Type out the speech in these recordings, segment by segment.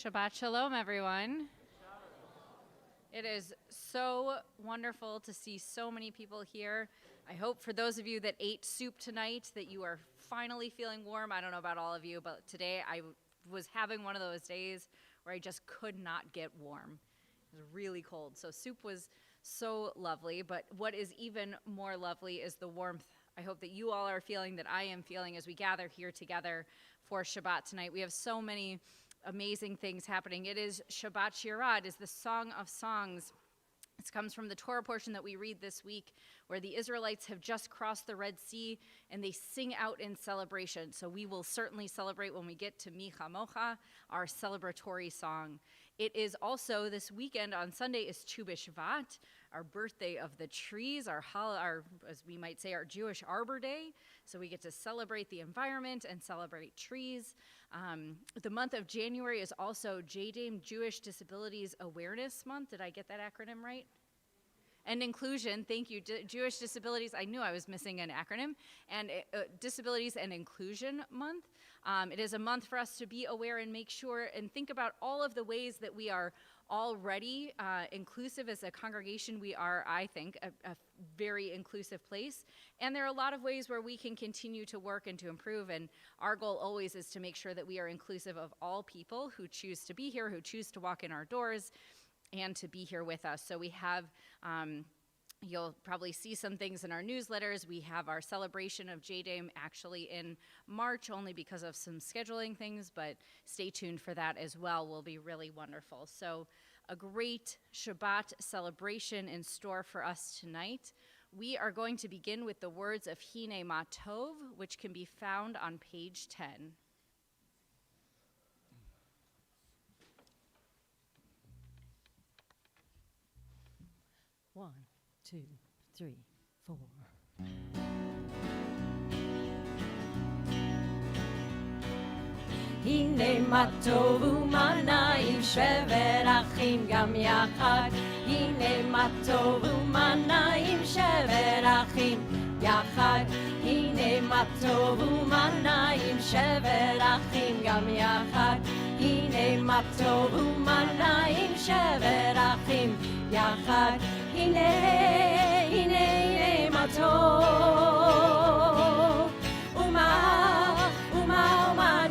Shabbat Shalom, everyone. It is so wonderful to see so many people here. I hope for those of you that ate soup tonight that you are finally feeling warm. I don't know about all of you, but today I was having one of those days where I just could not get warm. It was really cold, so soup was so lovely, but what is even more lovely is the warmth I hope that you all are feeling, that I am feeling as we gather here together for Shabbat tonight. We have so many amazing things happening. It is Shabbat Shira. It is the Song of Songs. This comes from the Torah portion that we read this week, where the Israelites have just crossed the Red Sea and they sing out in celebration. So we will certainly celebrate when we get to Mi Chamocha, our celebratory song. It is also this weekend on Sunday is Tu B'Shvat, our birthday of the trees, our, as we might say, our Jewish Arbor Day. So we get to celebrate the environment and celebrate trees. The month of January is also JDAME, Jewish Disabilities Awareness Month. Did I get that acronym right? And inclusion, thank you. Jewish Disabilities, I knew I was missing an acronym. And Disabilities and Inclusion Month. It is a month for us to be aware and make sure and think about all of the ways that we are already inclusive as a congregation. We are, I think, a very inclusive place. And there are a lot of ways where we can continue to work and to improve. And our goal always is to make sure that we are inclusive of all people who choose to be here, who choose to walk in our doors, and to be here with us. So we have, you'll probably see some things in our newsletters. We have our celebration of JDAME actually in March, only because of some scheduling things, but stay tuned for that as well. Will be really wonderful. So a great Shabbat celebration in store for us tonight. We are going to begin with the words of Hine Ma Tov, which can be found on page 10. 1, 2, 3, 4. הנה מה טוב ומה נעים שבר אחים גם יחד. הנה מה טוב ומה נעים שבר אחים יחד. הנה מה טוב ומה נעים שבר אחים גם יחד. הנה מה טוב ומה נעים שבר אחים יחד. הנה, הנה, הנה מה טוב ומה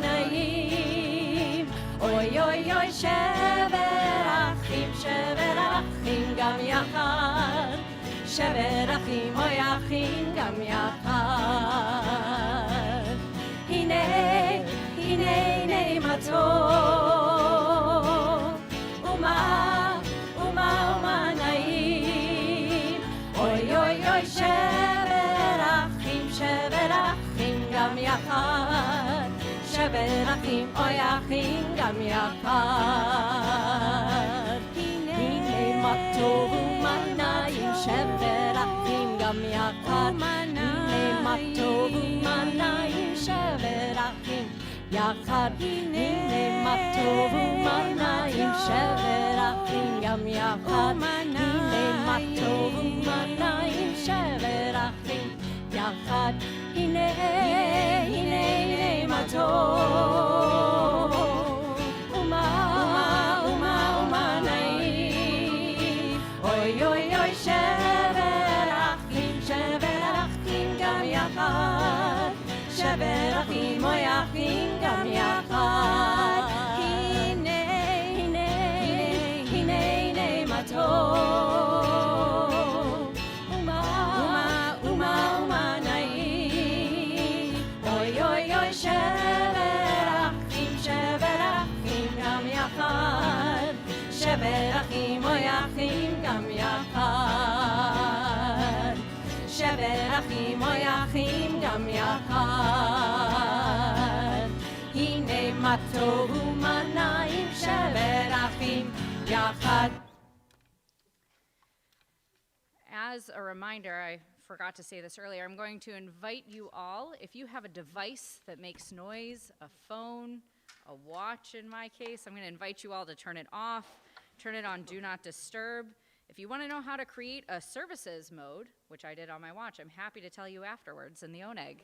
נעים. אוי אוי אוי שבר אחים גם יחד. שבר אחים אוי אחים גם יחד. הנה, הנה, הנה מה טוב ומה נעים. אוי אוי אוי שבר אחים גם יחד. שבר אחים אוי אחים גם יחד. הנה מה טוב ומה נעים שבר אחים גם יחד. הנה מה טוב ומה נעים שבר אחים יחד. הנה מה טוב ומה נעים שבר אחים גם יחד. הנה מה טוב ומה נעים שבר אחים יחד. הנה, הנה, הנה מה טוב ומה נעים. אוי אוי אוי שבר אחים גם יחד. שבר אחים אוי אחים גם יחד. הנה, הנה, הנה, הנה מה טוב ומה נעים. אוי אוי אוי שבר אחים גם יחד. שבר אחים אוי אחים גם יחד. שבר אחים אוי אחים גם יחד. הנה מה טוב ומה נעים שבר אחים יחד. As a reminder, I forgot to say this earlier, I'm going to invite you all, if you have a device that makes noise, a phone, a watch in my case, I'm going to invite you all to turn it off, turn it on Do Not Disturb. If you want to know how to create a services mode, which I did on my watch, I'm happy to tell you afterwards in the Oneg.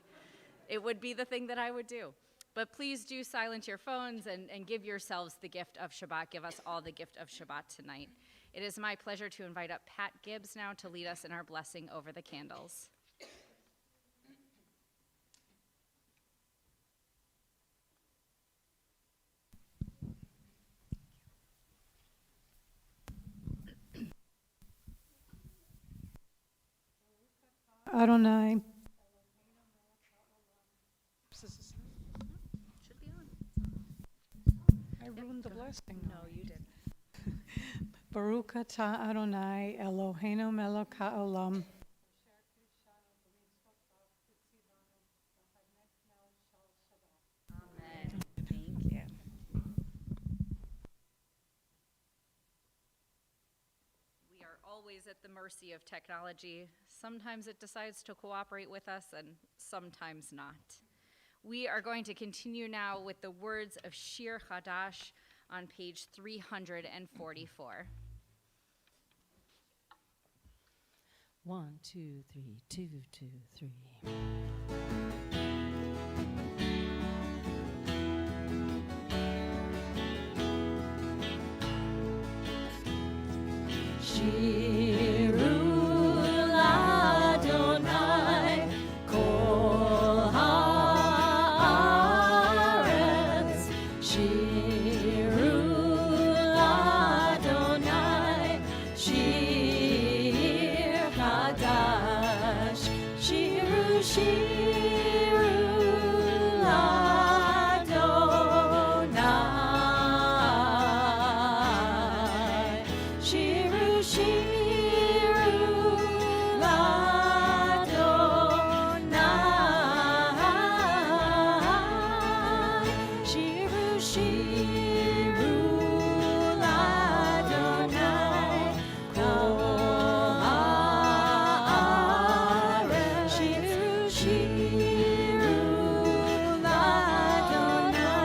It would be the thing that I would do. But please do silence your phones and give yourselves the gift of Shabbat. Give us all the gift of Shabbat tonight. It is my pleasure to invite up Pat Gibbs now to lead us in our blessing over the candles. Adonai. Should be on. I ruined the blessing. No, you did. Baruch atah Adonai Eloheinu melech haolam. Amen. Thank you. We are always at the mercy of technology. Sometimes it decides to cooperate with us and sometimes not. We are going to continue now with the words of Shir Chadash on page 344. 1, 2, 3, 2, 2, 3. Shirul Adonai kol haaretz. Shirul Adonai shir chadash. Shiru shirul Adonai. Shiru shirul Adonai. Shiru shirul Adonai. Kol haaretz. Shiru shirul Adonai.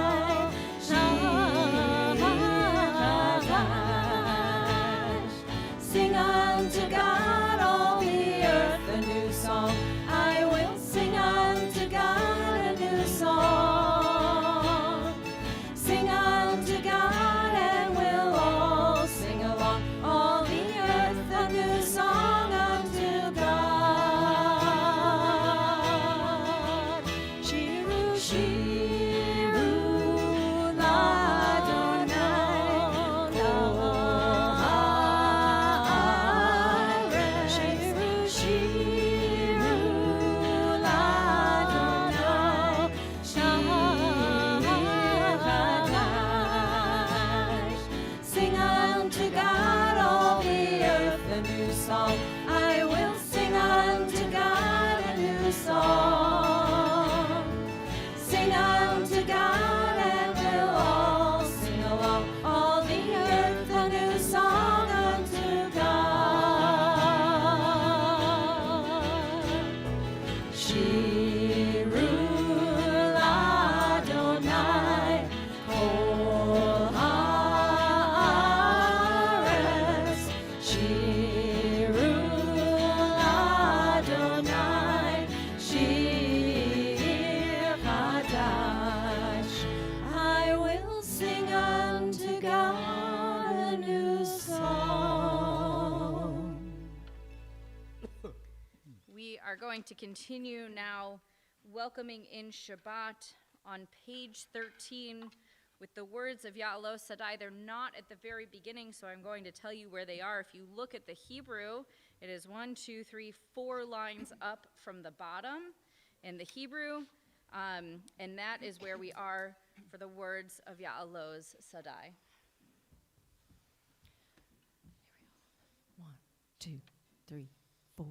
Chadash. Sing unto God, all the earth, a new song. I will sing unto God a new song. Sing unto God, and we'll all sing along. All the earth, a new song unto God. Shiru, shirul Adonai. Kol haaretz. Shiru, shirul Adonai. Chadash. Sing unto God, all the earth, a new song. I will sing unto God a new song. Sing unto God, and we'll all sing along. All the earth, a new song unto God. Shirul Adonai kol haaretz. Shirul Adonai shir chadash. I will sing unto God a new song. We are going to continue now welcoming in Shabbat on page 13 with the words of Ya'alo Sadai. They're not at the very beginning, so I'm going to tell you where they are. If you look at the Hebrew, it is 1, 2, 3, 4 lines up from the bottom in the Hebrew, and that is where we are for the words of Ya'alo's Sadai. 1, 2, 3, 4.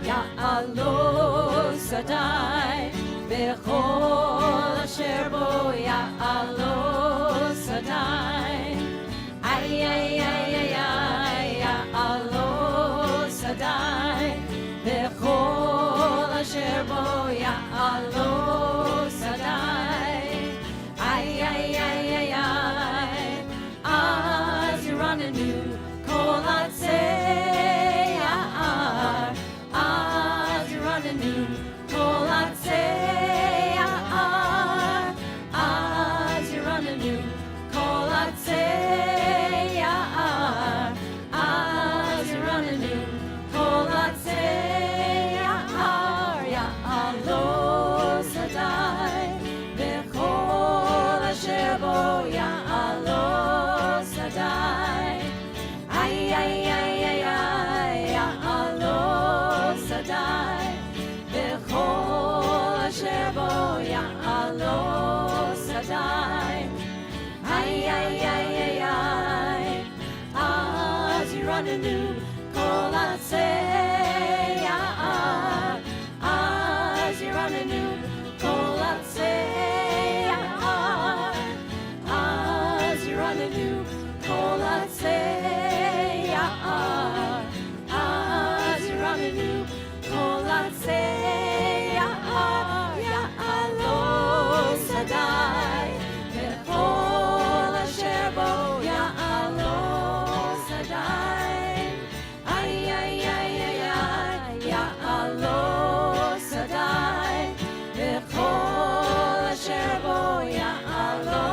Ya'alo Sadai bechol asher bo Ya'alo Sadai. Ay ay ay ay ay Ya'alo Sadai bechol asher bo Ya'alo Sadai. Ay ay ay ay ay. Az Yiranenu Kol Atzei Ya'ar Az Yiranenu Kol Atzei Ya'ar Az Yiranenu Kol Atzei Ya'ar Az Yiranenu Kol Atzei Ya'ar Ya'alo Sadai V'chol asher bo Ya'alo Sadai Ay ay ay ay ay Ya'alo Sadai V'chol asher bo Ya'alo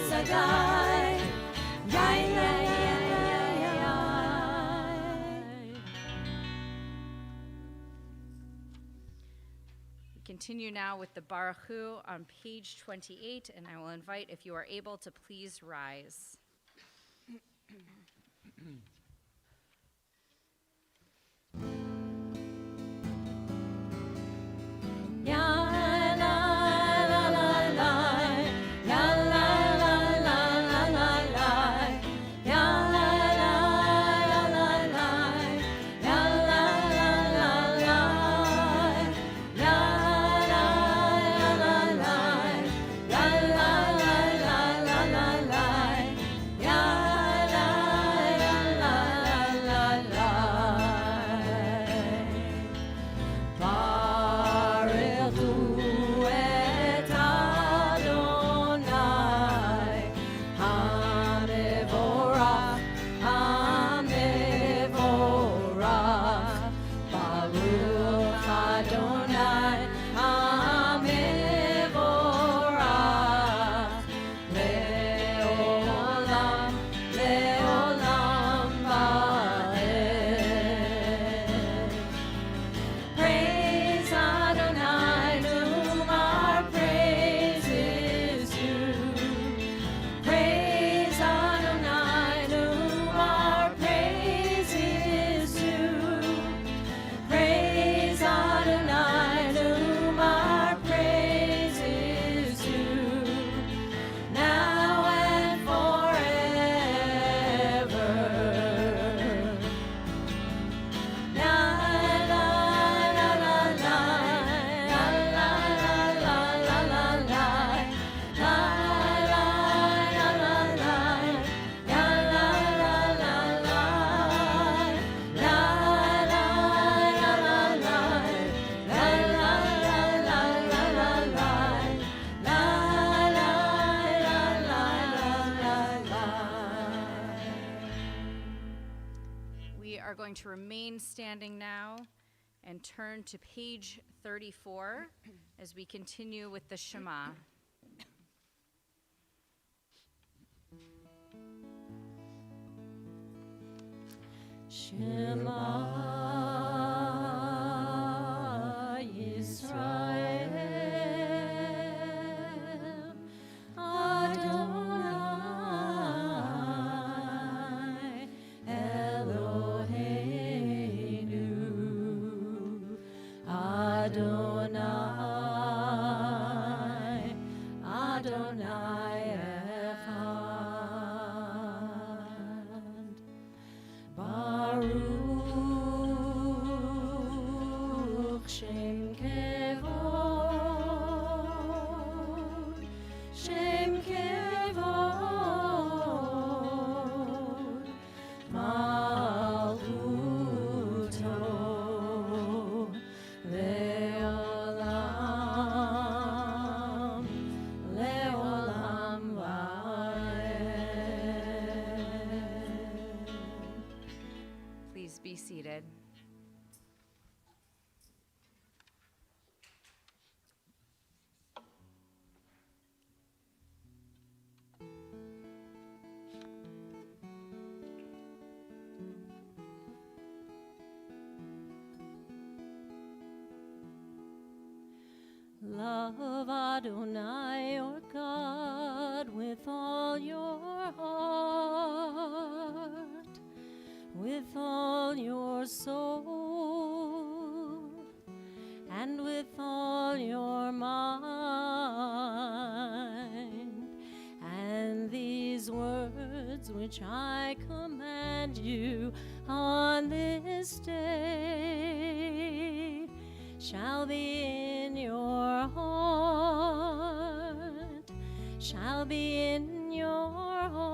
Sadai Yay yay yay yay yay. We continue now with the Baruch Hu on page 28, and I will invite, if you are able, to please rise. Ya la la la la, ya la la la la la la, ya la la la la la, ya la la la la, ya la la la, ya la la la la la, ya la la la la. Baruch Hu et Adonai, Hamevorach, Hamevorach. Baruch Adonai, Hamevorach. Leolam, Leolam Vaed. Praise Adonai, to whom our praise is due. Praise Adonai, to whom our praise is due. Praise Adonai, to whom our praise is due. Now and forever. La la la la la, la la la la la la, la la la la la, la la la la la, la la la la la, la la la la la la, la la la la la. We are going to remain standing now and turn to page 34 as we continue with the Shema. Shema Yisrael Adonai Eloheinu Adonai Adonai Echad. Baruch Shem Kevod, Shem Kevod, Malchuto Leolam, Leolam Vaed. Please be seated. Love Adonai your God with all your heart, with all your soul, and with all your mind. And these words words which I command you on this day shall be in your heart, shall be in your heart.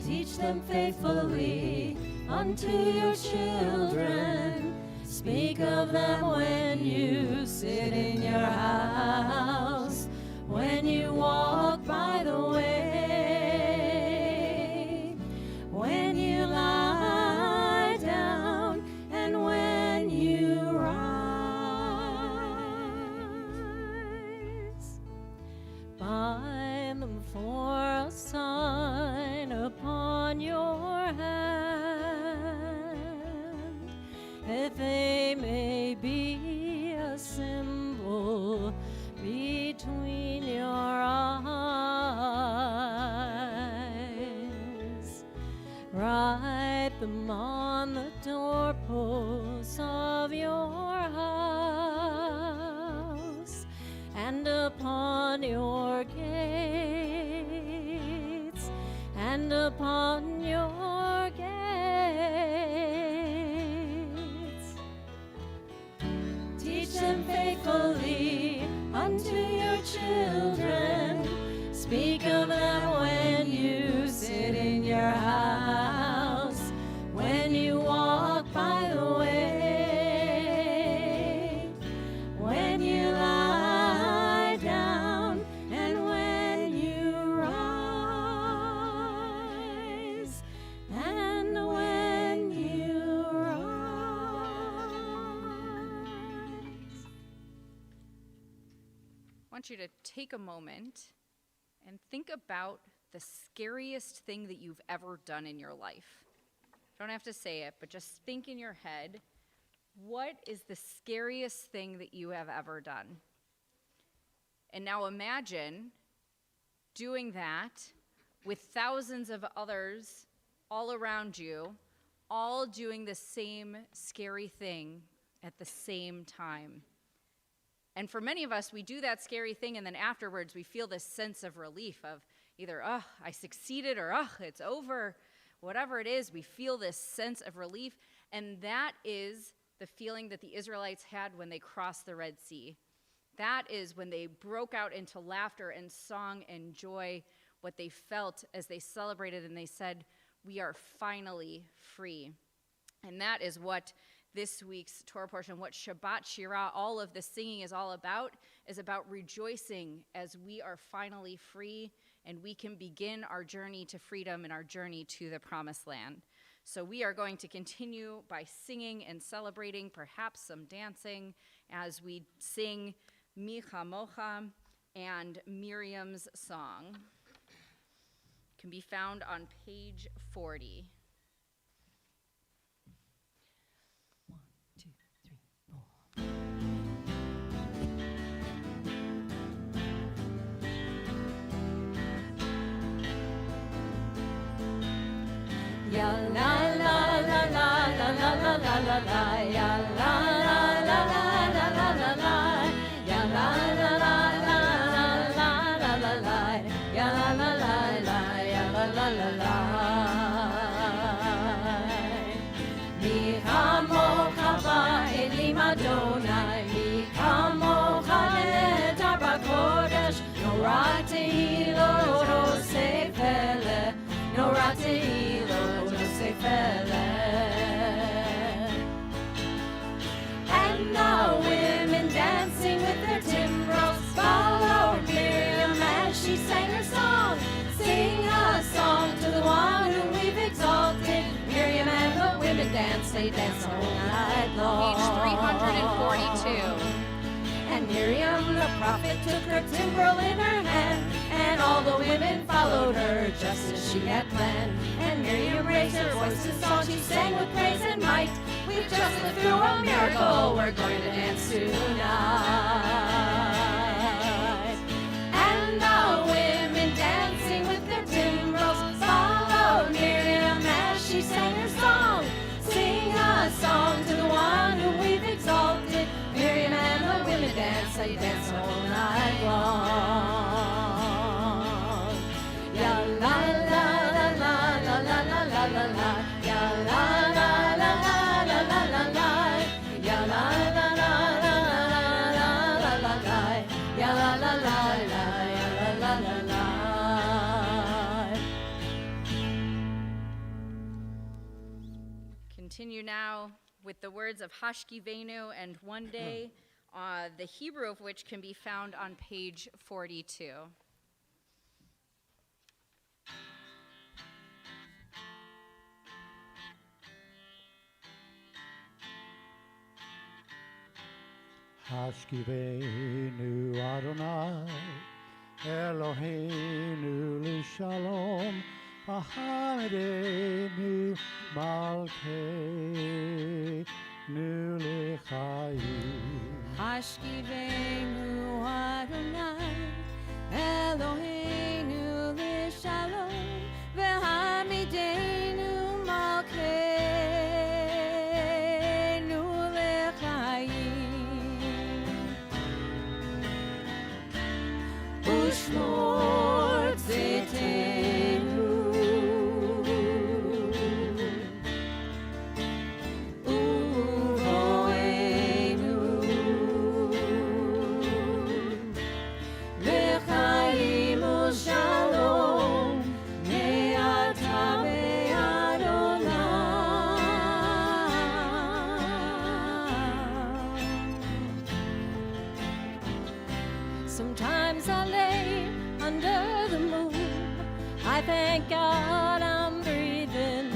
Teach them faithfully unto your children. Speak of them when you sit in your house, when you walk by the way, when you lie down, and when you rise. Bind them for a sign upon your hand, that they may be a symbol between your eyes. Write them on the doorposts of your house and upon your gates and upon your gates. Teach them faithfully unto your children. Speak of them when you sit in your house, when you walk by the way, when you lie down, and when you rise, and when you rise. I want you to take a moment and think about the scariest thing that you've ever done in your life. Don't have to say it, but just think in your head, what is the scariest thing that you have ever done? And now imagine doing that with thousands of others all around you, all doing the same scary thing at the same time. And for many of us, we do that scary thing, and then afterwards we feel this sense of relief of either, oh, I succeeded, or oh, it's over. Whatever it is, we feel this sense of relief, and that is the feeling that the Israelites had when they crossed the Red Sea. That is when they broke out into laughter and song and joy, what they felt as they celebrated, and they said, we are finally free. And that is what this week's Torah portion, what Shabbat, Shira, all of the singing is all about, is about rejoicing as we are finally free and we can begin our journey to freedom and our journey to the promised land. So we are going to continue by singing and celebrating, perhaps some dancing, as we sing Mi Chamocha and Miriam's song. It can be found on page 40. Ya la la la la la la la la la la, ya la la la la la la la la, ya la la la la la la la la, ya la la la la, ya la la la la. Mi chamocha ba'elim Adonai, mi chamocha nedar b'kodesh, norah tehilo rosei peleh, norah tehilo. And the women dancing with their timbrels followed Miriam as she sang her song. Sing a song to the one whom we've exalted. Miriam and the women dance, they dance all night long. Page 342. And Miriam the prophet took her timbrel in her hand, and all the women followed her just as she had planned. And Miriam raised her voice in song, she sang with praise and might. We've just lived through a miracle, we're going to dance tonight. And the women dancing with their timbrels followed Miriam as she sang her song. Sing a song to the one whom we've exalted. Miriam and the women dance, they dance all night long. continue now with the words of Hashkivenu and One Day, the Hebrew of which can be found on page 42. Hashkivenu Adonai, Eloheinu l'shalom, Ahamidenu Malkeinu l'chayim. Hashkivenu Adonai, Eloheinu l'shalom, v'hamidenu malkeinu l'chayim. Ushmor tzitenu, uvoenu, v'chaim u'shalom, me'ata ve'ad olam. Sometimes I lay under the moon, I thank God I'm breathing.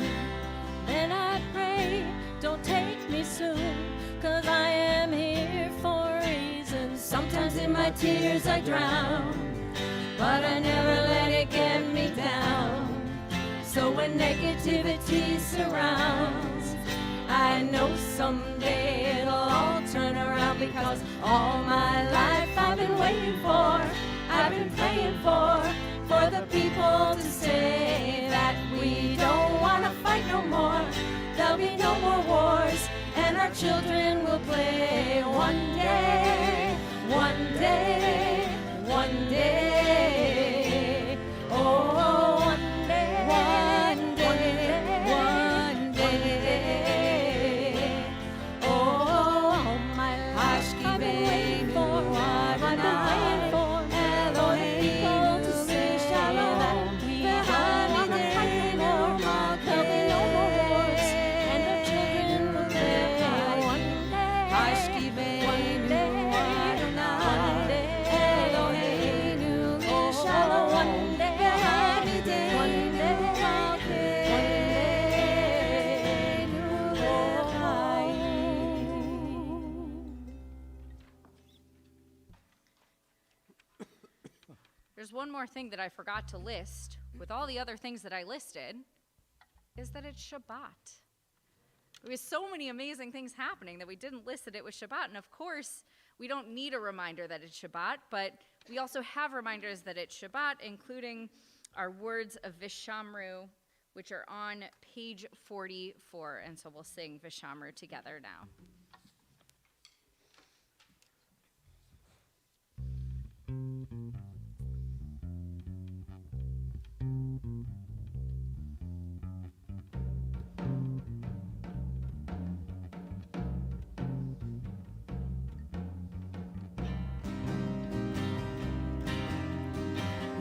Then I pray, don't take me soon, 'cause I am here for a reason. Sometimes in my tears I drown, but I never let it get me down. So when negativity surrounds, I know someday it'll all turn around, because all my life I've been waiting for, I've been praying for the people to say that we don't want to fight no more. There'll be no more wars, and our children will play one day, one day, one day. Oh, one day, one day, one day. Oh, my life I've been waiting for, I've been waiting for Elohim to say shalom. There'll be no more wars, and our children will live one day. One day, Elohim to shalom. One day, one day, There's one more thing that I forgot to list with all the other things that I listed, is that it's Shabbat. There was so many amazing things happening that we didn't list that it was Shabbat. And of course, we don't need a reminder that it's Shabbat, but we also have reminders that it's Shabbat, including our words of Vishamru, which are on page 44. And so we'll sing Vishamru together now.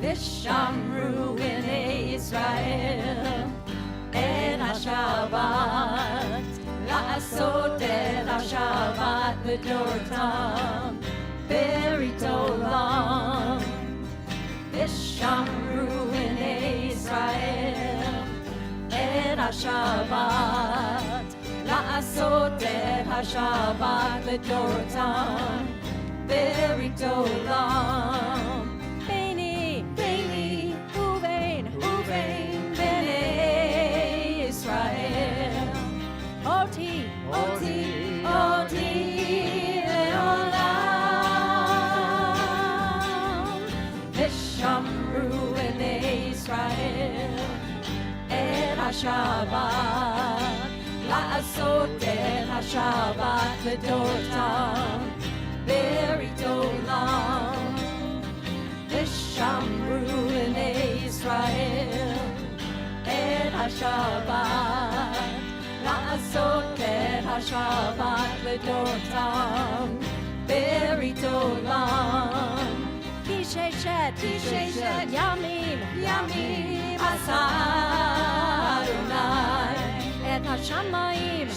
Vishamru in Israel, en HaShabbat, לעשות את השבת בדורתם, ברית עולם. Vishamru in Israel, en HaShabbat, לעשות את השבת בדורתם, ברית עולם. Oti leolam. Vishamru in Israel, et HaShabbat, לעשות את השבת בדורתם, ברית עולם. Vishamru in Israel, et HaShabbat, לעשות את השבת בדורתם, ברית עולם. כי ששת ימים עשה אדוני את השמיים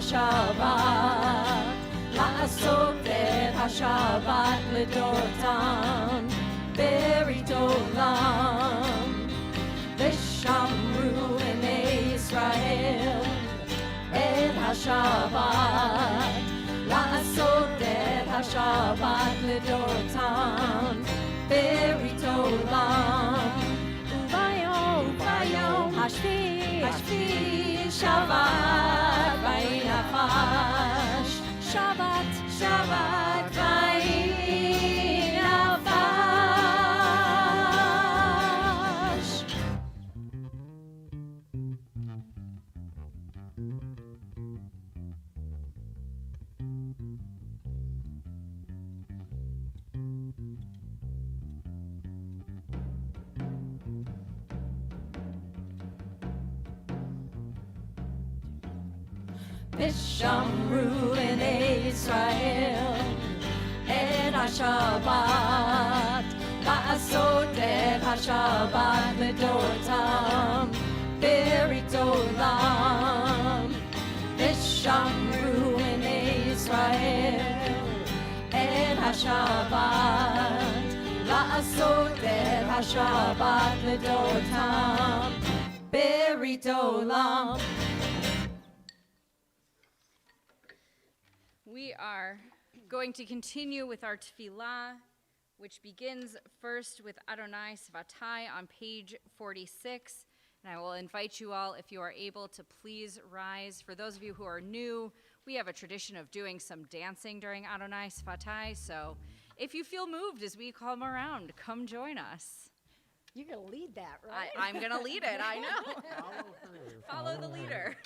השבת, לעשות את השבת לדורתם, ברית עולם. ושמרו בני ישראל את השבת, לעשות את השבת לדורתם, ברית עולם. וביום השביעי שבת וינפש, שבת וינפש. ושמרו בני ישראל את השבת, לעשות את השבת לדורתם, ברית עולם. ושמרו בני ישראל את השבת, לעשות את השבת לדורתם, ברית עולם. We are going to continue with our tefillah, which begins first with Adonai Svatai on page 46. And I will invite you all, if you are able, to please rise. For those of you who are new, we have a tradition of doing some dancing during Adonai Svatai. So if you feel moved as we come around, come join us. You're going to lead that, right? I'm going to lead it, I know. Follow the leader.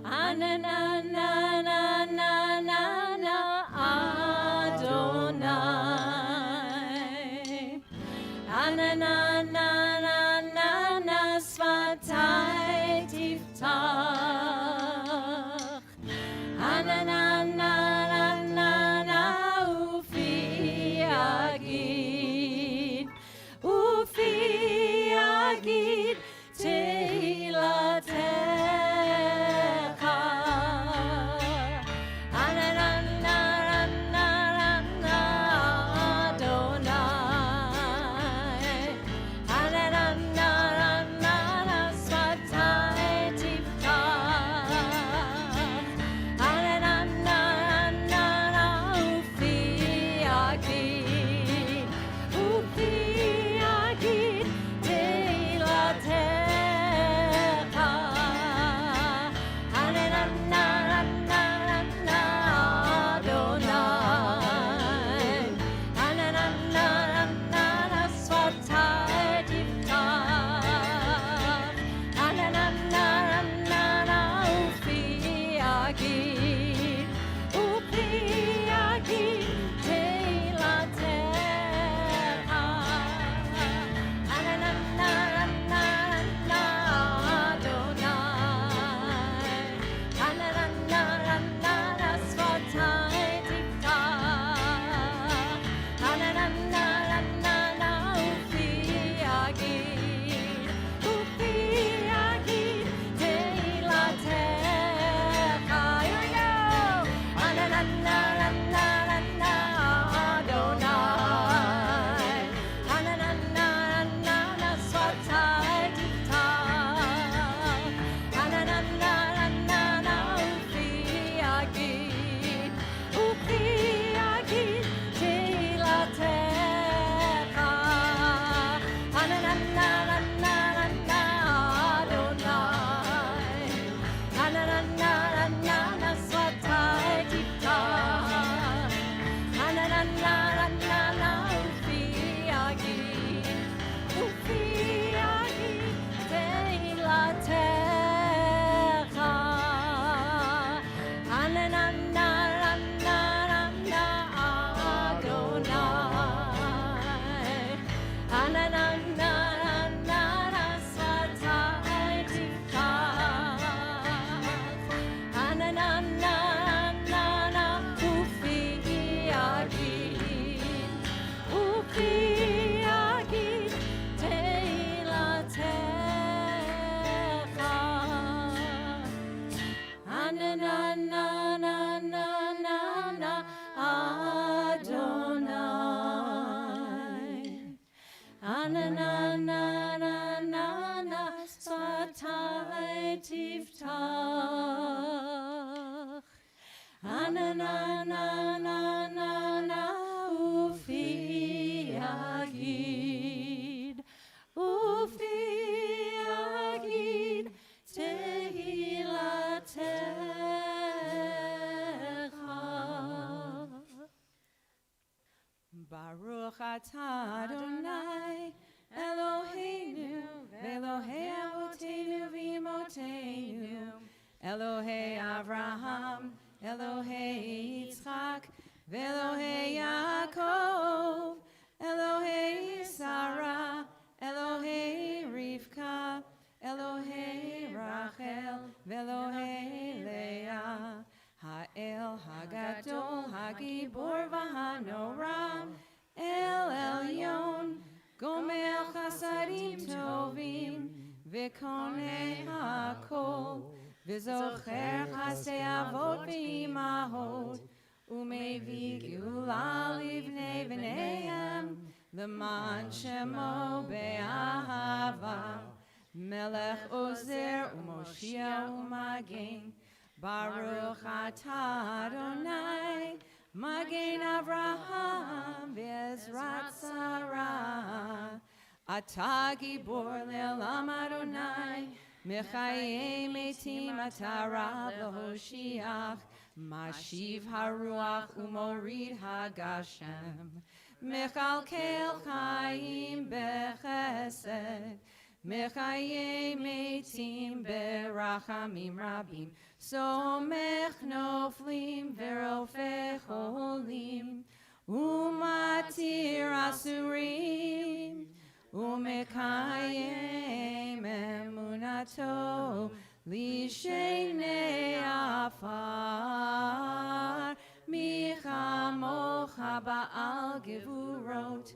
Anananananana Adonai, Ananananana Svatai Tiftach, Ananananana Ufi Agid Teilateh. Ananana Svatai Tiftach Ananana Ufi Agid Ufi Agid Tehilatecha Baruch atah Adonai Eloheinu Ve'Elohei Avotenu v'Imotenu Elohei Avraham Elohei Yitzchak Ve'Elohei Yaakov Elohei Sarah Elohei Rivka Elohei Rachel Ve'Elohei Leah Ha'el Hagadol Hagibor V'Hanoram El Elyon Gomel Chasadim Tovim V'Konei HaKol V'Zocher Chasei Avot V'Imahot U'Mevi Geula Livnei V'neihem L'man Shemo Be'ahava Melech Ozer U'Moshia U'Magen Baruch atah Adonai Magen Avraham V'Ezrat Sarah Atah Gibor Le'olam Adonai Mechayei Metim Atah Rab L'Hoshiach Mashiv Haruach U'Morid Hagashem Mechalkel Chaim Bechesed Mechayei Metim Berachamim Rabim Somech Noflim Verofeh Cholim Umatir Asurim Umekayem Emunato Lishenei Afar Michamocha Ba'al Gevurot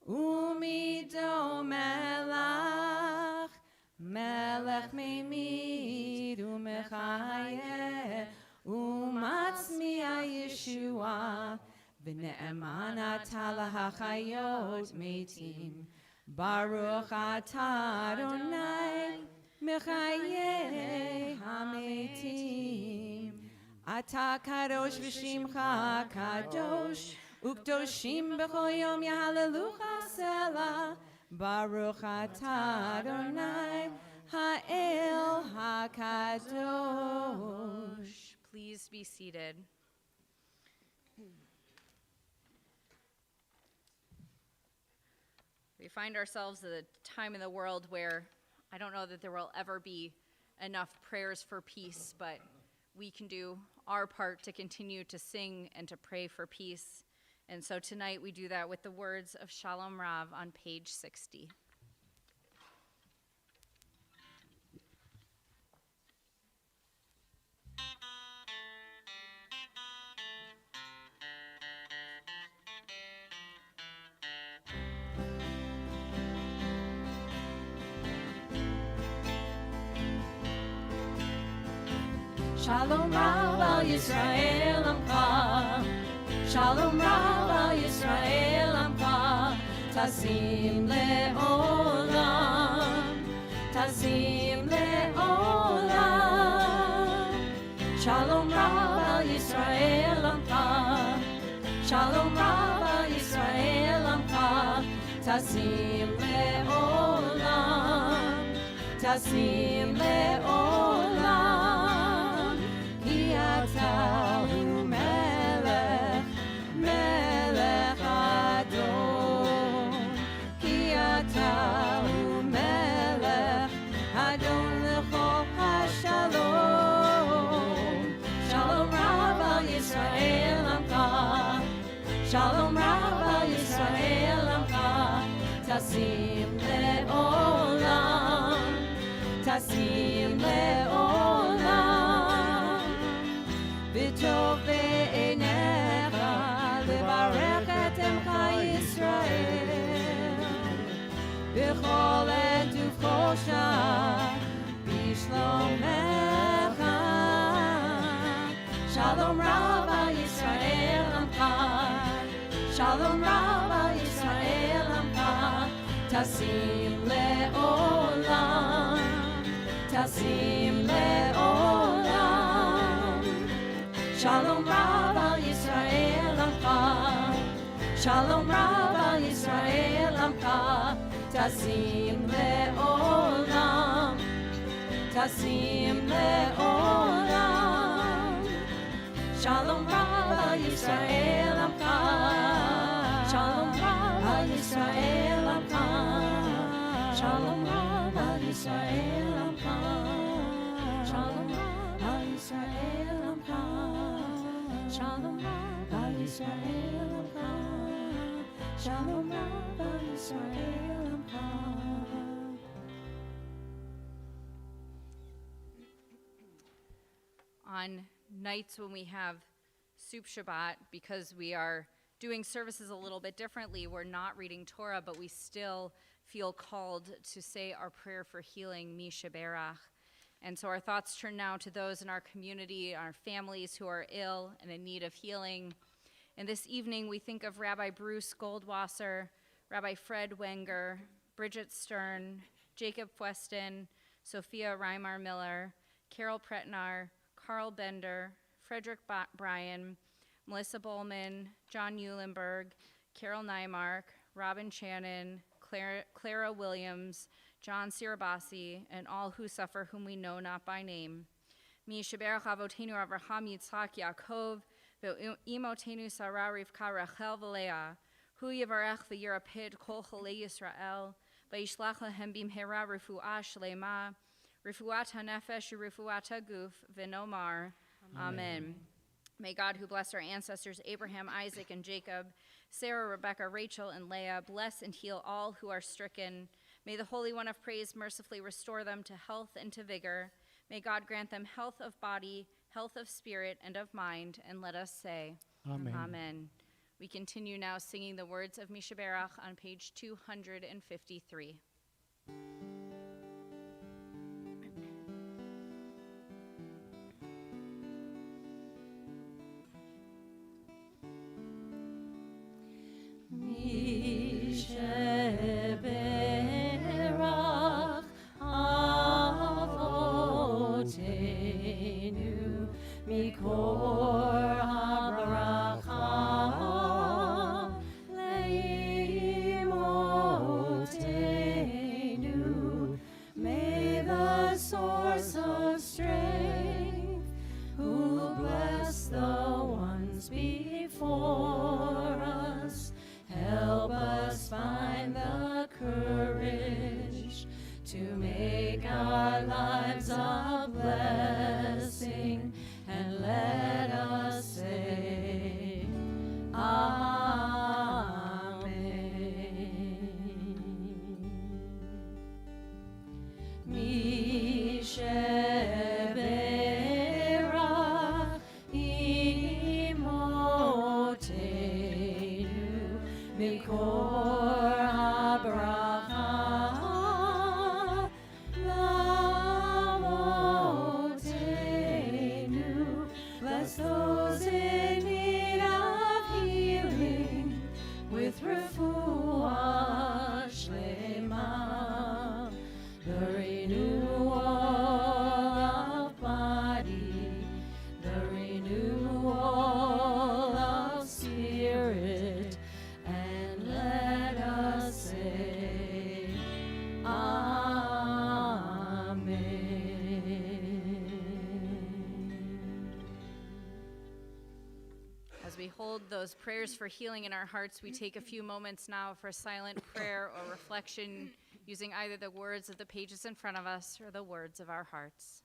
Umido Melach Melech Meimid Umechayeh Umatzmiya Yeshua V'ne'eman atah lahachayot metim Baruch atah Adonai Mechayeh hametim Atah kadosh v'shimcha kadosh Ukdoshim b'chol yom yahalelucha selah Baruch atah Adonai ha'el hakadosh. Please be seated. We find ourselves at a time in the world where I don't know that there will ever be enough prayers for peace, but we can do our part to continue to sing and to pray for peace. And so tonight we do that with the words of Shalom Rav on page 60. Shalom Rav al Yisrael Amcha Shalom Rav al Yisrael Amcha Tasim le'olam Tasim le'olam Shalom Rav al Yisrael Amcha Shalom Rav al Yisrael Amcha Tasim le'olam Tasim le'olam Atahu melech, melech Adon. Ki atahu melech, Adon lechol hashalom. Shalom Rav al Yisrael Amcha. Shalom Rav al Yisrael Amcha. Tasim le'olam. Tasim le'olam. V'tov be'einecha levarech et Emcha Yisrael b'chol et uvchosha b'shlomecha Shalom Rav al Yisrael Amcha Shalom Rav al Yisrael Amcha tasim le'olam, tasim le'olam. Shalom Rav al Yisrael Amcha, Shalom Rav al Yisrael Amcha, tasim le'olam, tasim le'olam. Shalom Rav al Yisrael Amcha, Shalom Rav al Yisrael Amcha, Shalom Rav al Yisrael Amcha, Shalom Rav al Yisrael Amcha, Shalom Rav al Yisrael Amcha, Shalom Rav al Yisrael Amcha. On nights when we have Soup Shabbat, because we are doing services a little bit differently, we're not reading Torah, but we still feel called to say our prayer for healing, Mi Sheberach. And so our thoughts turn now to those in our community, our families who are ill and in need of healing. And this evening we think of Rabbi Bruce Goldwasser, Rabbi Fred Wenger, Bridget Stern, Jacob Weston, Sophia Reimar Miller, Carol Pretnar, Carl Bender, Frederick Bryan, Melissa Bowman, John Eulenberg, Carol Nymark, Robin Shannon, Clara Williams, John Sirabasi, and all who suffer whom we know not by name. Mi Sheberach Avotenu Avraham Yitzchak Yaakov, Ve'imotenu Sarah Rivka Rachel V'Leah, Hu Yivarech V'Yirapid Kol Cholei Yisrael, V'Yishlach Lehem Bimhera Refuah Shlema, Refuat HaNefesh Refuat HaGuf, V'Nomar. Amen. May God, who blessed our ancestors Abraham, Isaac, and Jacob, Sarah, Rebekah, Rachel, and Leah, bless and heal all who are stricken. May the Holy One of Praise mercifully restore them to health and to vigor. May God grant them health of body, health of spirit, and of mind. And let us say, Amen. Amen. We continue now singing the words of Mi Sheberach on page 253. Mi Sheberach Avotenu Mikor HaBracha Leimotenu. May the source of strength, who bless the ones before us, help us find the courage to make our lives a blessing, and let us say, Amen. Mi Sheberach Imotenu Mikor HaBracha Lamotenu. Bless those in need of healing with refuah shlema, the renewal of body, the renewal of spirit, and let us say, Amen. As we hold those prayers for healing in our hearts, we take a few moments now for silent prayer or reflection using either the words of the pages in front of us or the words of our hearts.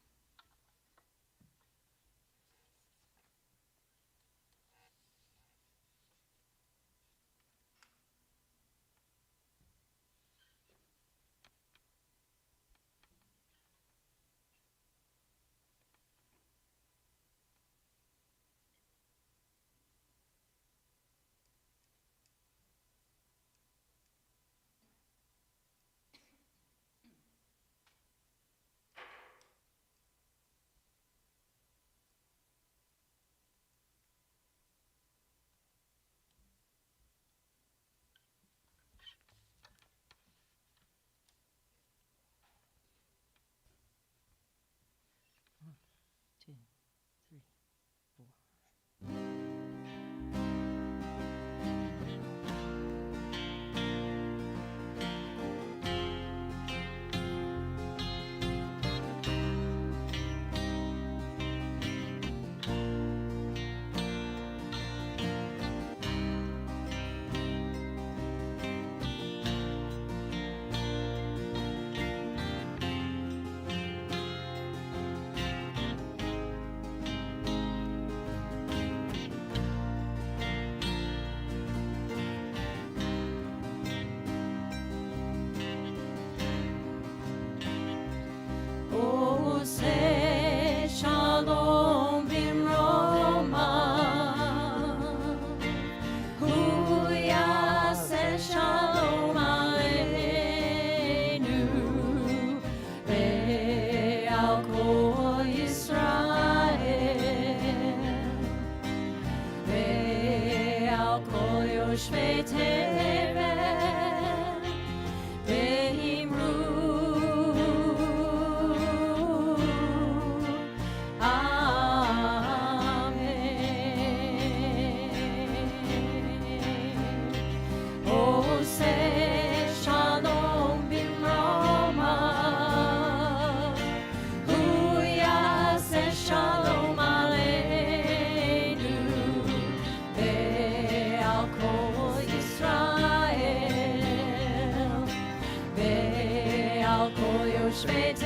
יושבי תבל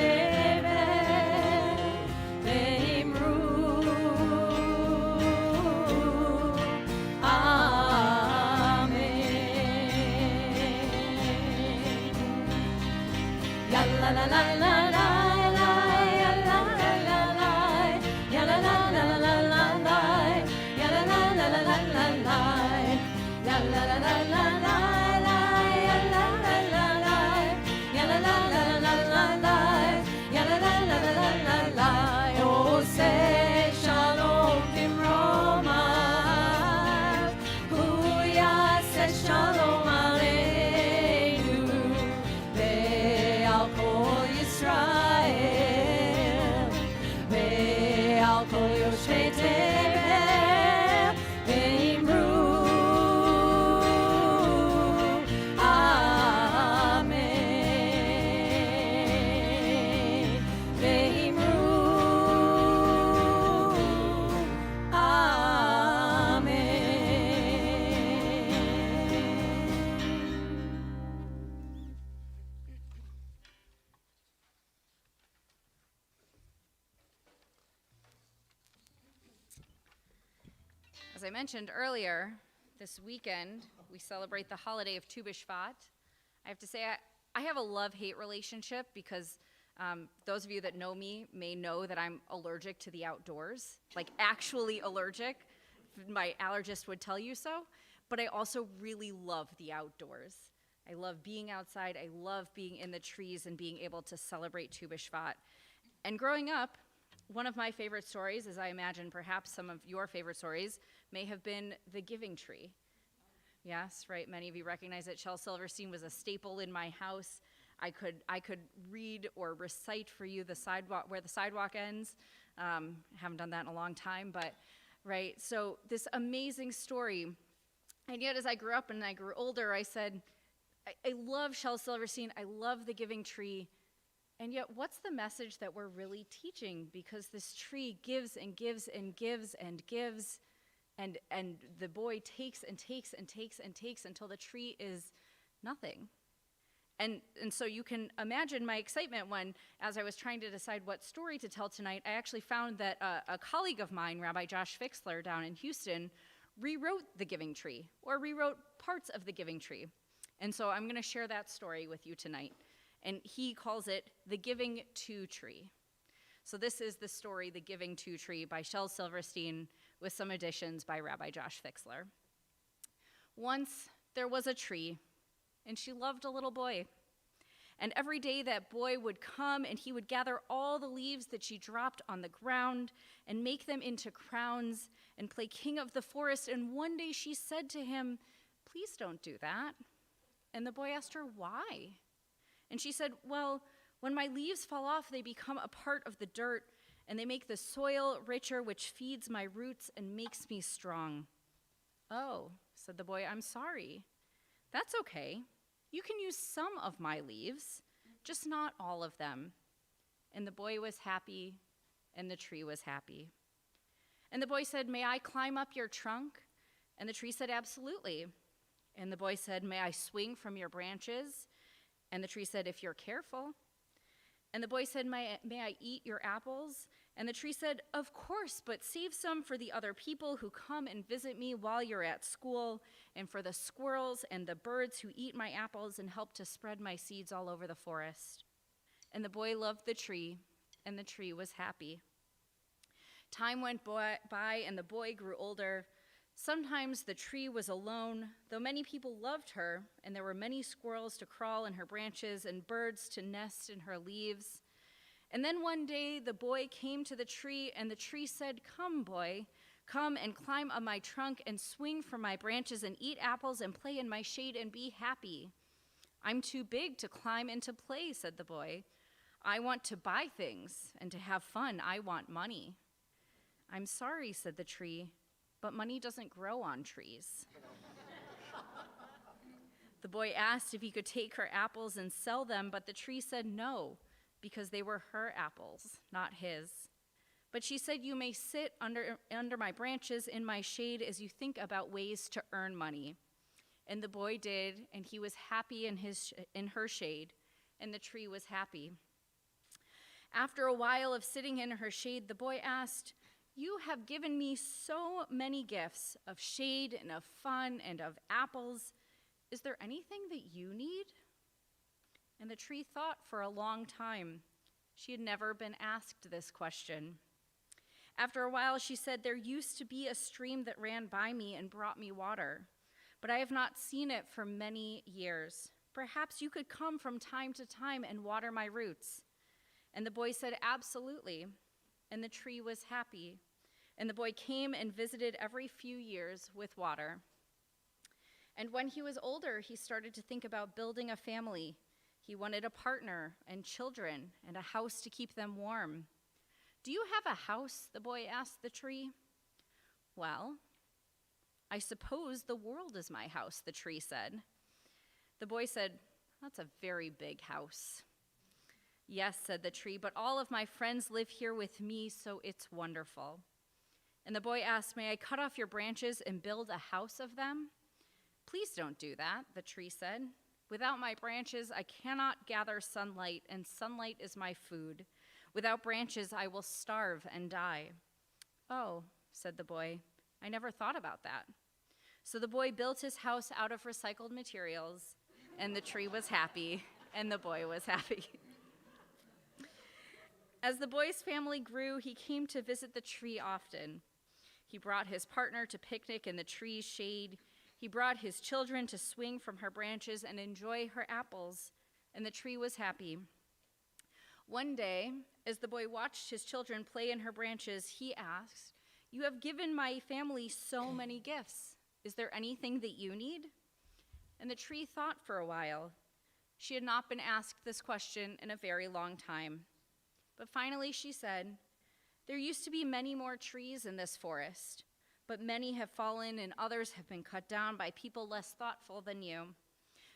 ואמרו אמן. יאללה לה לה לה לה As I mentioned earlier, this weekend we celebrate the holiday of Tu B'Shvat. I have to say I have a love-hate relationship because those of you that know me may know that I'm allergic to the outdoors, like actually allergic. My allergist would tell you so. But I also really love the outdoors. I love being outside. I love being in the trees and being able to celebrate Tu B'Shvat. And growing up, one of my favorite stories, as I imagine perhaps some of your favorite stories, may have been the giving tree. Yes, right, many of you recognize it. Shel Silverstein was a staple in my house. I could read or recite for you the sidewalk, where the sidewalk ends. Haven't done that in a long time, but right. So this amazing story. And yet as I grew up and I grew older, I said, I love Shel Silverstein. I love the giving tree. And yet, what's the message that we're really teaching? Because this tree gives and gives and gives and gives, and the boy takes and takes and takes and takes until the tree is nothing. And so you can imagine my excitement when, as I was trying to decide what story to tell tonight, I actually found that a colleague of mine, Rabbi Josh Fixler down in Houston, rewrote the giving tree, or rewrote parts of the giving tree. And so I'm going to share that story with you tonight. And he calls it The Giving To Tree. So this is the story, The Giving To Tree, by Shel Silverstein, with some additions by Rabbi Josh Fixler. Once there was a tree, and she loved a little boy. And every day that boy would come, and he would gather all the leaves that she dropped on the ground and make them into crowns and play king of the forest. And one day she said to him, "Please don't do that." And the boy asked her, "Why?" And she said, "Well, when my leaves fall off, they become a part of the dirt, and they make the soil richer, which feeds my roots and makes me strong." "Oh," said the boy, "I'm sorry." "That's okay. You can use some of my leaves, just not all of them." And the boy was happy, and the tree was happy. And the boy said, "May I climb up your trunk?" And the tree said, "Absolutely." And the boy said, "May I swing from your branches?" And the tree said, "If you're careful." And the boy said, may I eat your apples?" And the tree said, "Of course, but save some for the other people who come and visit me while you're at school, and for the squirrels and the birds who eat my apples and help to spread my seeds all over the forest." And the boy loved the tree, and the tree was happy. Time went by, and the boy grew older. Sometimes the tree was alone, though many people loved her, and there were many squirrels to crawl in her branches and birds to nest in her leaves. And then one day the boy came to the tree, and the tree said, "Come, boy, come and climb on my trunk and swing from my branches and eat apples and play in my shade and be happy." "I'm too big to climb and to play," said the boy. "I want to buy things and to have fun. I want money." "I'm sorry," said the tree, "but money doesn't grow on trees." The boy asked if he could take her apples and sell them, but the tree said no, because they were her apples, not his. But she said, "You may sit under my branches in my shade as you think about ways to earn money." And the boy did, and he was happy in her shade, and the tree was happy. After a while of sitting in her shade, the boy asked, "You have given me so many gifts of shade and of fun and of apples. Is there anything that you need?" And the tree thought for a long time. She had never been asked this question. After a while, she said, "There used to be a stream that ran by me and brought me water, but I have not seen it for many years. Perhaps you could come from time to time and water my roots." And the boy said, "Absolutely." And the tree was happy. And the boy came and visited every few years with water. And when he was older, he started to think about building a family. He wanted a partner and children and a house to keep them warm. "Do you have a house?" the boy asked the tree. "Well, I suppose the world is my house," the tree said. The boy said, "That's a very big house." "Yes," said the tree, "but all of my friends live here with me, so it's wonderful." And the boy asked, "May I cut off your branches and build a house of them?" "Please don't do that," the tree said. "Without my branches, I cannot gather sunlight, and sunlight is my food. Without branches, I will starve and die." "Oh," said the boy, "I never thought about that." So the boy built his house out of recycled materials, and the tree was happy, and the boy was happy. As the boy's family grew, he came to visit the tree often. He brought his partner to picnic in the tree's shade. He brought his children to swing from her branches and enjoy her apples, and the tree was happy. One day, as the boy watched his children play in her branches, he asked, "You have given my family so many gifts. Is there anything that you need?" And the tree thought for a while. She had not been asked this question in a very long time. But finally she said, "There used to be many more trees in this forest, but many have fallen and others have been cut down by people less thoughtful than you.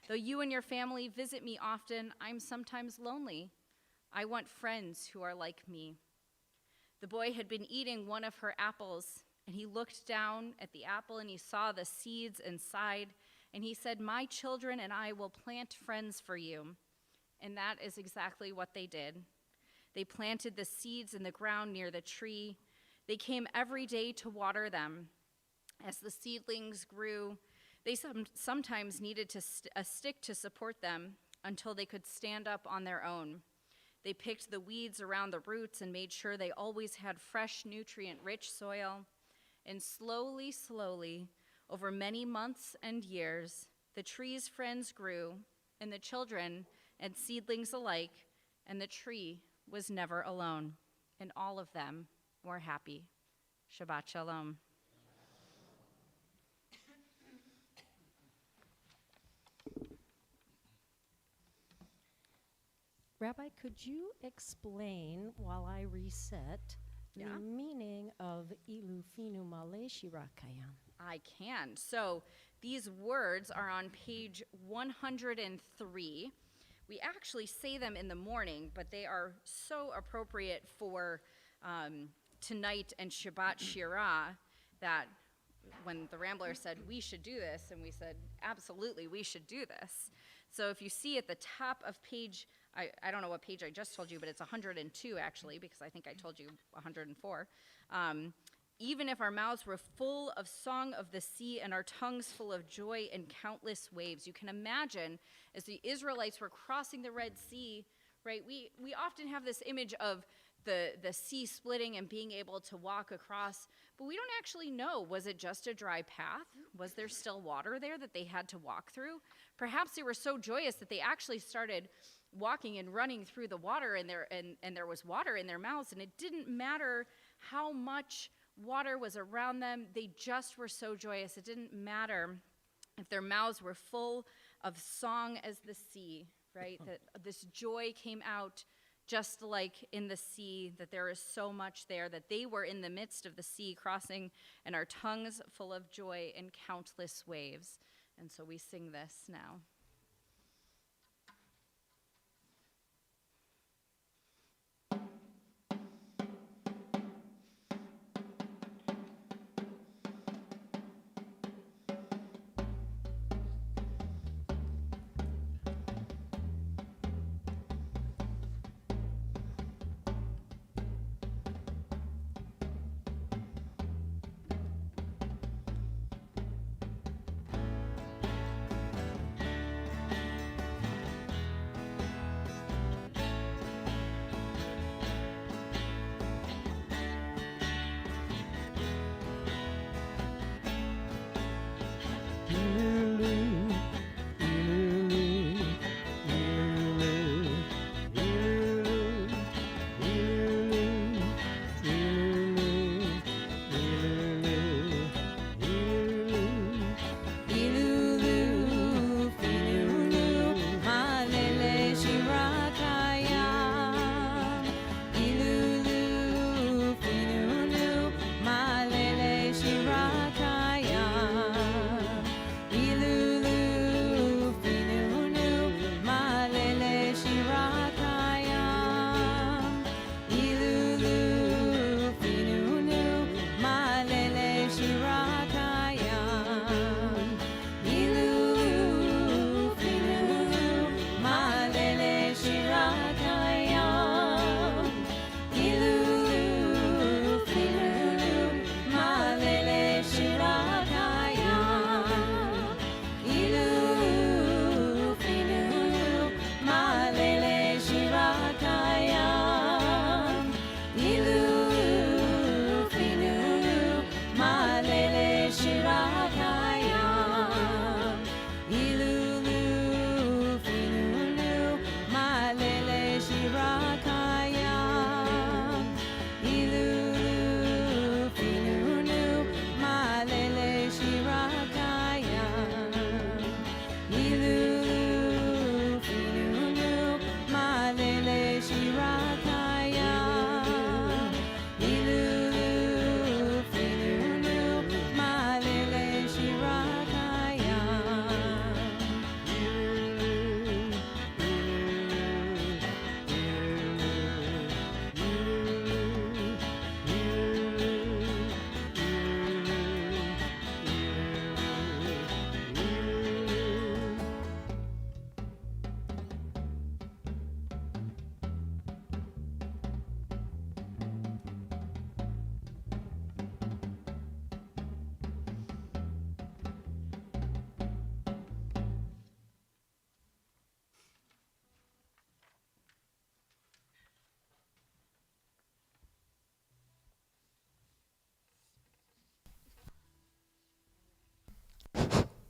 Though you and your family visit me often, I'm sometimes lonely. I want friends who are like me." The boy had been eating one of her apples, and he looked down at the apple and he saw the seeds inside, and he said, "My children and I will plant friends for you." And that is exactly what they did. They planted the seeds in the ground near the tree. They came every day to water them. As the seedlings grew, they sometimes needed a stick to support them until they could stand up on their own. They picked the weeds around the roots and made sure they always had fresh, nutrient-rich soil. And slowly, slowly, over many months and years, the tree's friends grew, and the children and seedlings alike, and the tree was never alone, and all of them were happy. Shabbat Shalom. Rabbi, could you explain, while I reset, Yeah. the meaning of Ilufinu Male Shira Kayam? I can. So these words are on page 103. We actually say them in the morning, but they are so appropriate for tonight and Shabbat Shira that when the Ramblers said we should do this, and we said absolutely we should do this. So if you see at the top of page, I don't know what page I just told you, but it's 102 actually, because I think I told you 104. Even if our mouths were full of song of the sea and our tongues full of joy and countless waves. You can imagine as the Israelites were crossing the Red Sea, right? We often have this image of the sea splitting and being able to walk across, but we don't actually know. Was it just a dry path? Was there still water there that they had to walk through? Perhaps they were so joyous that they actually started walking and running through the water, and there was water in their mouths, and it didn't matter how much water was around them. They just were so joyous. It didn't matter if their mouths were full of song as the sea, right? That this joy came out just like in the sea, that there is so much there, that they were in the midst of the sea crossing, and our tongues full of joy in countless waves. And so we sing this now.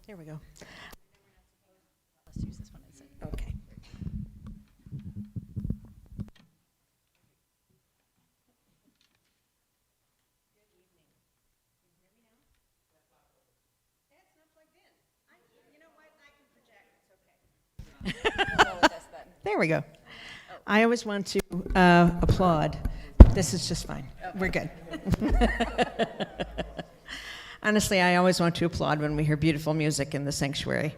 There we go. Let's use this one instead. Okay. There we go. I always want to applaud. This is just fine. We're good. Honestly, I always want to applaud when we hear beautiful music in the sanctuary.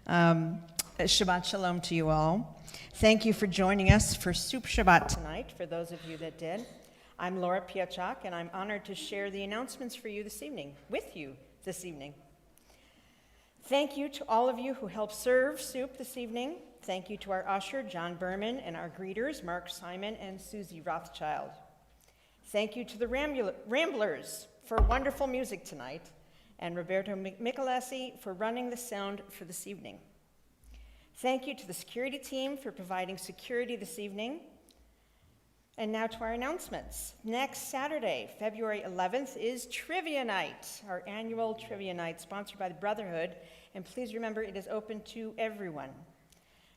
Shabbat shalom to you all. Thank you for joining us for Soup Shabbat tonight, for those of you that did. I'm Laura Piachak, and I'm honored to share the announcements for you this evening, with you this evening. Thank you to all of you who helped serve soup this evening. Thank you to our usher, John Berman, and our greeters, Mark Simon and Susie Rothschild. Thank you to the Ramblers for wonderful music tonight, and Roberto Michelesi for running the sound for this evening. Thank you to the security team for providing security this evening. And now to our announcements. Next Saturday, February 11th, is Trivia Night, our annual Trivia Night sponsored by the Brotherhood. And please remember, it is open to everyone.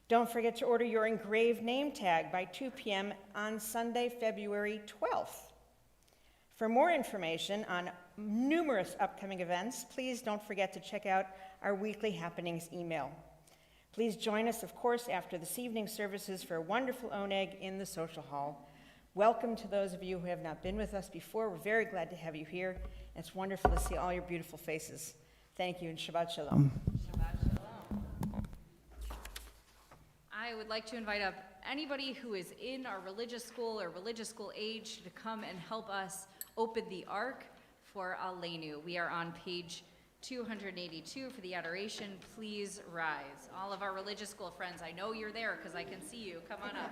Don't forget to order your engraved name tag by 2 p.m. on Sunday, February 12th. For more information on numerous upcoming events, please don't forget to check out our weekly happenings email. Please join us, of course, after this evening's services for a wonderful oneg in the social hall. Welcome to those of you who have not been with us before. We're very glad to have you here. It's wonderful to see all your beautiful faces. Thank you, and Shabbat Shalom. Shabbat shalom. I would like to invite up anybody who is in our religious school or religious school age to come and help us open the Ark for Aleinu. We are on page 282 for the adoration. Please rise. All of our religious school friends, I know you're there because I can see you. Come on up.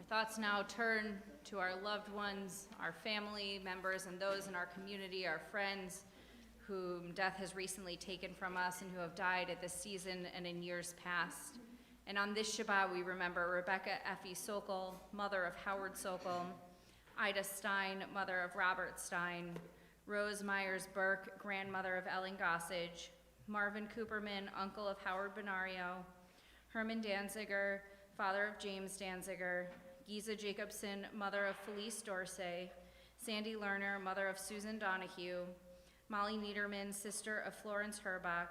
thoughts now turn to our loved ones, our family members, and those in our community, our friends, whom death has recently taken from us and who have died at this season and in years past. And on this Shabbat, we remember Rebecca Effie Sokol, mother of Howard Sokol, Ida Stein, mother of Robert Stein, Rose Myers Burke, grandmother of Ellen Gossage, Marvin Cooperman, uncle of Howard Benario, Herman Danziger, father of James Danziger, Giza Jacobson, mother of Felice Dorsey, Sandy Lerner, mother of Susan Donahue, Molly Niederman, sister of Florence Herbach,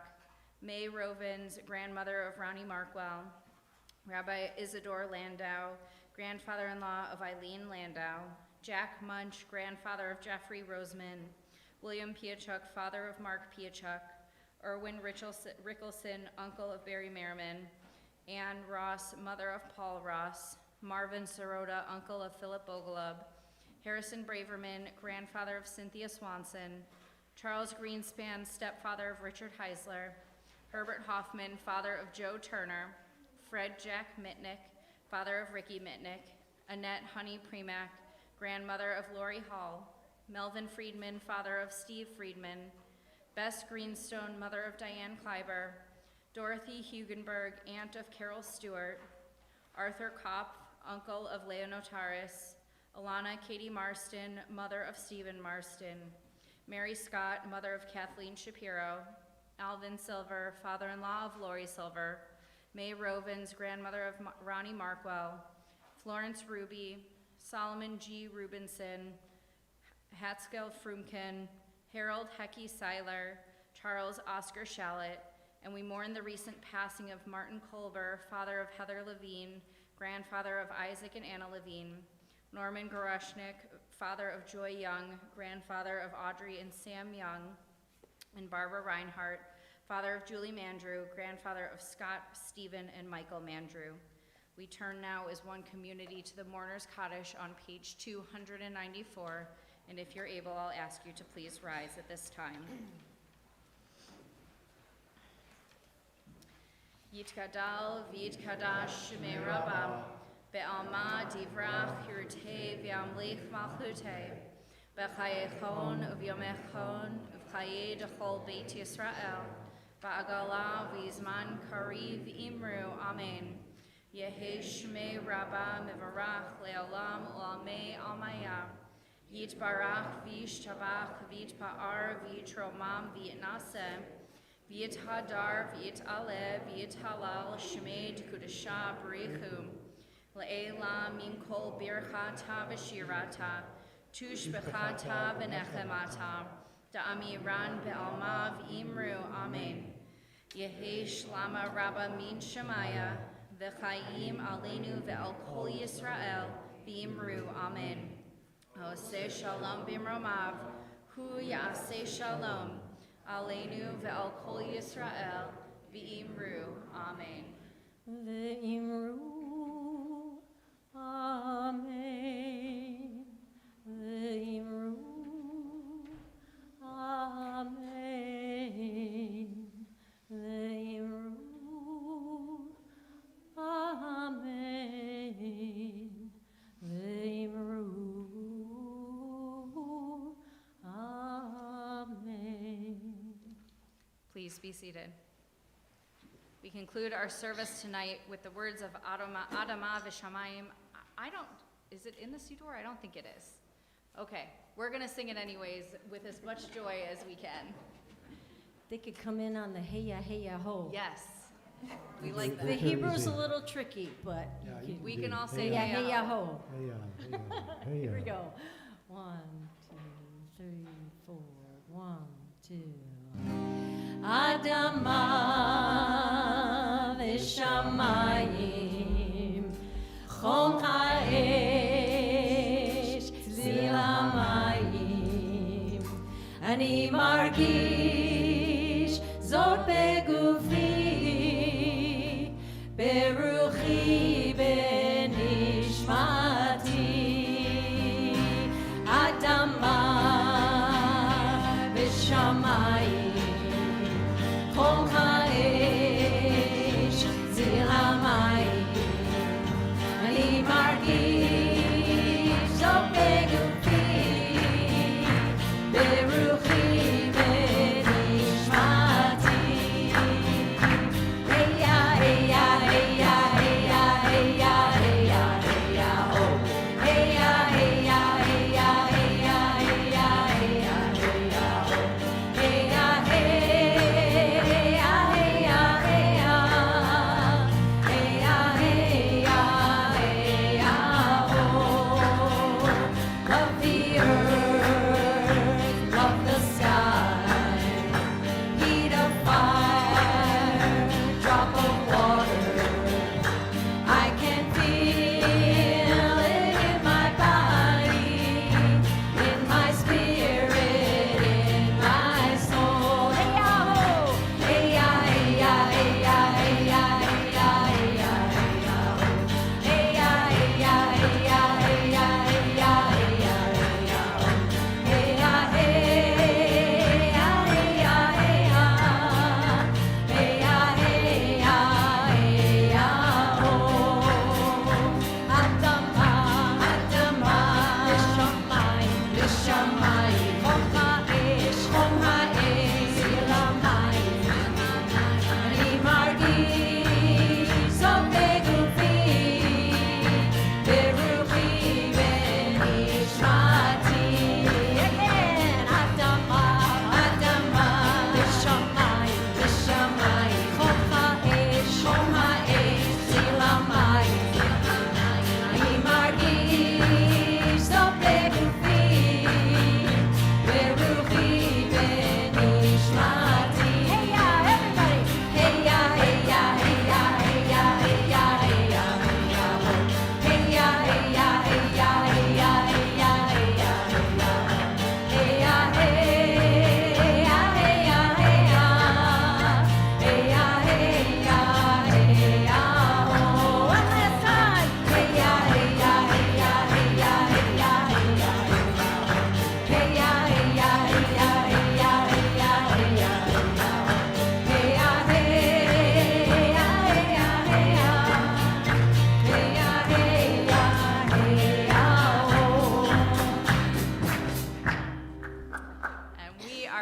May Rovens, grandmother of Ronnie Markwell, Rabbi Isidore Landau, grandfather-in-law of Eileen Landau, Jack Munch, grandfather of Jeffrey Roseman, William Piachuk, father of Mark Piachuk, Erwin Rickelson, uncle of Barry Merriman, Ann Ross, mother of Paul Ross, Marvin Sirota, uncle of Philip Bogalub, Harrison Braverman, grandfather of Cynthia Swanson, Charles Greenspan, stepfather of Richard Heisler, Herbert Hoffman, father of Joe Turner, Fred Jack Mitnick, father of Ricky Mitnick, Annette Honey Premack, grandmother of Lori Hall, Melvin Friedman, father of Steve Friedman, Bess Greenstone, mother of Diane Kleiber, Dorothy Hugenberg, aunt of Carol Stewart, Arthur Kopp, uncle of Leo Notaris, Alana Katie Marston, mother of Stephen Marston, Mary Scott, mother of Kathleen Shapiro, Alvin Silver, father-in-law of Lori Silver, May Rovens, grandmother of Ronnie Markwell, Florence Ruby, Solomon G. Rubinson, Hatskill Frumkin, Harold Hecky Seiler, Charles Oscar Shallett, and we mourn the recent passing of Martin Kolber, father of Heather Levine, grandfather of Isaac and Anna Levine, Norman Goroshnik, father of Joy Young, grandfather of Audrey and Sam Young, and Barbara Reinhardt, father of Julie Mandrew, grandfather of Scott, Stephen, and Michael Mandrew. We turn now as one community to the Mourner's Kaddish on page 294, and if you're able, I'll ask you to please rise at this time. Yitkadal v'yitkadash shemei Rabbah, be'alma divrach hirtei v'yamlich malchutei, b'chayechon u'vyomechon u'v'chayei d'chol beit Yisrael, ba'agala v'yizman kariv imru, amen. Yehi shmei Rabbah mivarach le'olam u'almei almaya, yitbarach v'yishtabach v'yitpa'ar v'yitromam v'yitnaseh, V'yit hadar, v'yit aleh, v'yit halal, shemei kudasha b'richum, le'ela min kol birchata v'shirata, tushbechata v'nechemata, da'amiran be'alma v'imru, amen. Yehi shlama rabba min shemaya, v'chayim alenu ve'al kol Yisrael, v'imru, amen. Oseh shalom b'mromav, hu ya'aseh shalom, Aleinu ve'al kol Yisrael, v'imru, amen. V'imru, amen. V'imru, amen. V'imru, amen. V'imru, amen. Please be seated. We conclude our service tonight with the words of Adama v'shamayim. Is it in the Siddur? I don't think it is. Okay, we're gonna sing it anyways with as much joy as we can. They could come in on the heya heya ho. Yes, we like The that. Hebrew's a little tricky, but Yeah, you you can. We can all say Heya hey, heya ho. Hey, hey, Here we hey, go. 1, 2, 3, 4. 1, 2. Adama v'shamayim, chom ha'esh zilamayim, ani margish zot begufi, beruchi benishmati. Adama v'shamayim, chom ha'esh zilamayim, ani margish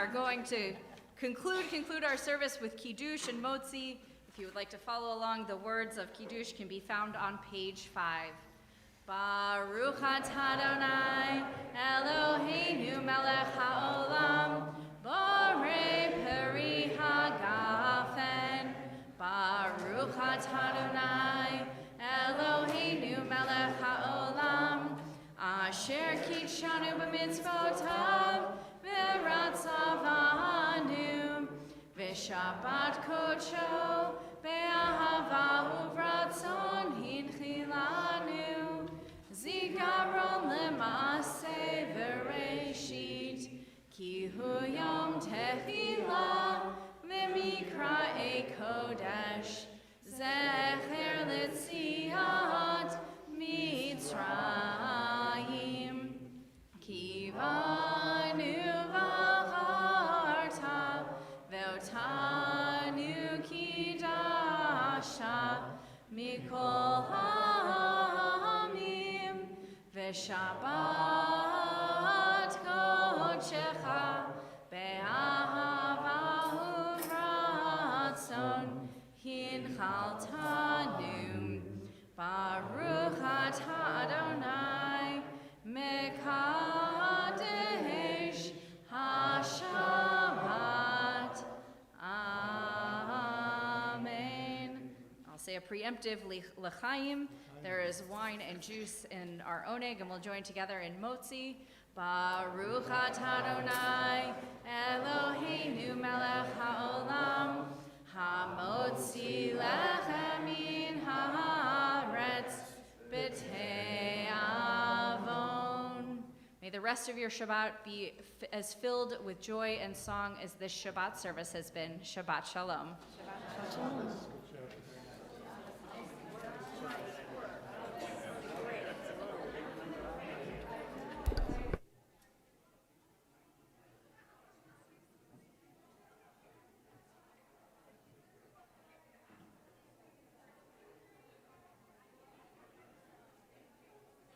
are going to conclude our service with Kiddush and Motzi. If you would like to follow along, the words of Kiddush can be found on page 5. Baruch atah Adonai Eloheinu melech haolam borei peri hagafen. Baruch atah Adonai Eloheinu melech haolam asher kitshanu b'mitzvotav v'ratzavanu v'shabbat kodsho be'ahava uvratzon hinchilanu zikaron lema'aseh v'reishit ki hu yom tefillah v'mikra'ei kodesh zecher l'tziat Mitzrayim kivanu v'charta ve'otanu kidasha mikol ha'amim ve'shabbat kodshecha be'ahava uvratzon hinchaltanu Baruch atah Adonai mekadesh haShabbat. Amen. I'll say a preemptive l'chaim. There is wine and juice in our oneg, and we'll join together in motzi. Baruch atah Adonai Eloheinu melech haolam hamotzi lechem min haaretz b'te'avon. May the rest of your Shabbat be as filled with joy and song as this Shabbat service has been. Shabbat Shalom. Shalom.